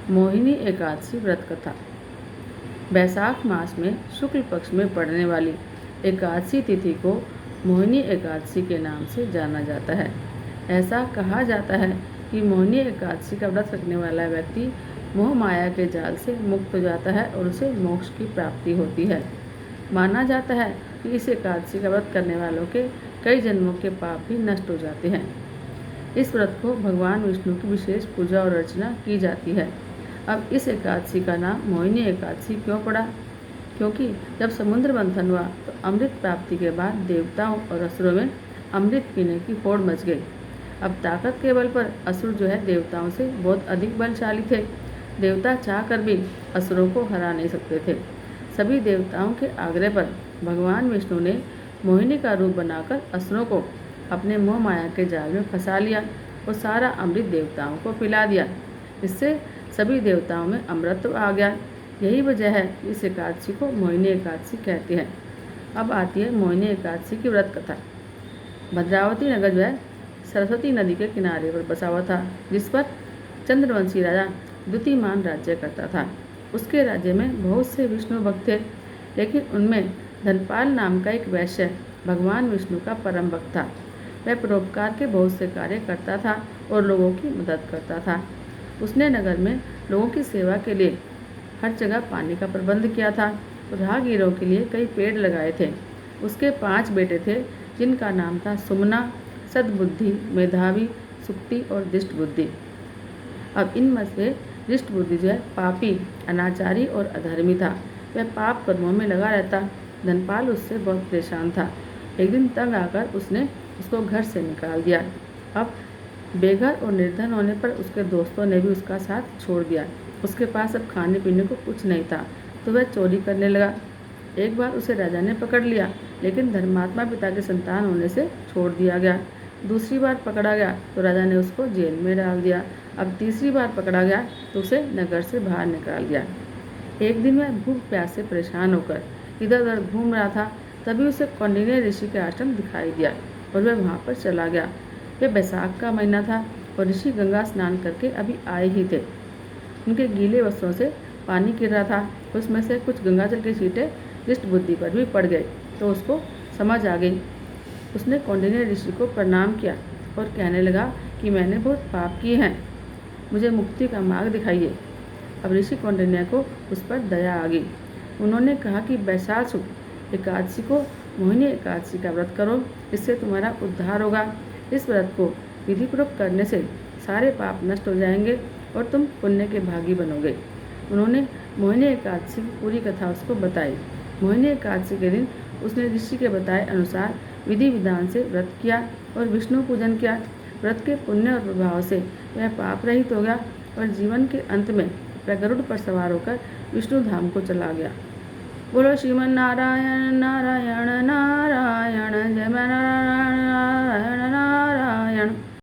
मोहिनी एकादशी व्रत कथा। बैसाख मास में शुक्ल पक्ष में पड़ने वाली एकादशी तिथि को मोहिनी एकादशी के नाम से जाना जाता है। ऐसा कहा जाता है कि मोहिनी एकादशी का व्रत रखने वाला व्यक्ति मोह माया के जाल से मुक्त हो जाता है और उसे मोक्ष की प्राप्ति होती है। माना जाता है कि इस एकादशी का व्रत करने वालों के कई जन्मों के पाप भी नष्ट हो जाते हैं। इस व्रत को भगवान विष्णु की विशेष पूजा और अर्चना की जाती है। अब इस एकादशी का नाम मोहिनी एकादशी क्यों पड़ा? क्योंकि जब समुद्र मंथन हुआ तो अमृत प्राप्ति के बाद देवताओं और असुरों में अमृत पीने की होड़ मच गई। अब ताकत के बल पर असुर जो है देवताओं से बहुत अधिक बलशाली थे। देवता चाहकर भी असुरों को हरा नहीं सकते थे। सभी देवताओं के आग्रह पर भगवान विष्णु ने मोहिनी का रूप बनाकर असुरों को अपने मोह माया के जाल में फंसा लिया और सारा अमृत देवताओं को पिला दिया। इससे सभी देवताओं में अमृत आ गया। यही वजह है कि इस एकादशी को मोहिनी एकादशी कहते हैं। अब आती है मोहिनी एकादशी की व्रत कथा। भद्रावती नगर जो है सरस्वती नदी के किनारे पर बसा हुआ था, जिस पर चंद्रवंशी राजा द्युतिमान राज्य करता था। उसके राज्य में बहुत से विष्णु भक्त थे, लेकिन उनमें धनपाल नाम का एक वैश्य भगवान विष्णु का परम भक्त था। वह परोपकार के बहुत से कार्य करता था और लोगों की मदद करता था। उसने नगर में लोगों की सेवा के लिए हर जगह पानी का प्रबंध किया था और राहगीरों के लिए कई पेड़ लगाए थे। उसके 5 बेटे थे, जिनका नाम था सुमना, सद्बुद्धि, मेधावी, सुक्ति और दिष्ट बुद्धि। अब इनमें से दिष्ट बुद्धि जो है पापी, अनाचारी और अधर्मी था। वह पाप कर्मों में लगा रहता। धनपाल उससे बहुत परेशान था। एक दिन तंग आकर उसने उसको घर से निकाल दिया। अब बेघर और निर्धन होने पर उसके दोस्तों ने भी उसका साथ छोड़ दिया। उसके पास अब खाने पीने को कुछ नहीं था, तो वह चोरी करने लगा। एक बार उसे राजा ने पकड़ लिया, लेकिन धर्मात्मा पिता के संतान होने से छोड़ दिया गया। दूसरी बार पकड़ा गया तो राजा ने उसको जेल में डाल दिया। अब तीसरी बार पकड़ा गया तो उसे नगर से बाहर निकाल दिया। एक दिन वह भूख प्यास से परेशान होकर इधर उधर घूम रहा था, तभी उसे कौंडिन्य ऋषि का आश्रम दिखाई दिया और वह वहाँ पर चला गया। यह बैसाख का महीना था और ऋषि गंगा स्नान करके अभी आए ही थे। उनके गीले वस्त्रों से पानी गिर रहा था। उसमें से कुछ गंगाजल के छींटे दिष्ट बुद्धि पर भी पड़ गए तो उसको समझ आ गई। उसने कौंडिन्य ऋषि को प्रणाम किया और कहने लगा कि मैंने बहुत पाप किए हैं, मुझे मुक्ति का मार्ग दिखाइए। अब ऋषि कौंडिन्य को उस पर दया आ गई। उन्होंने कहा कि बैसाख एकादशी को मोहिनी एकादशी का व्रत करो, इससे तुम्हारा उद्धार होगा। इस व्रत को विधिपूर्वक करने से सारे पाप नष्ट हो जाएंगे और तुम पुण्य के भागी बनोगे। उन्होंने मोहिनी एकादशी की पूरी कथा उसको बताई। मोहिनी एकादशी के दिन उसने ऋषि के बताए अनुसार विधि विधान से व्रत किया और विष्णु पूजन किया। व्रत के पुण्य और प्रभाव से वह पाप रहित हो गया और जीवन के अंत में वह गरुड़ पर सवार होकर विष्णु धाम को चला गया। बोलो श्रीमन नारायण नारायण नारायण जय नारायण नारायण।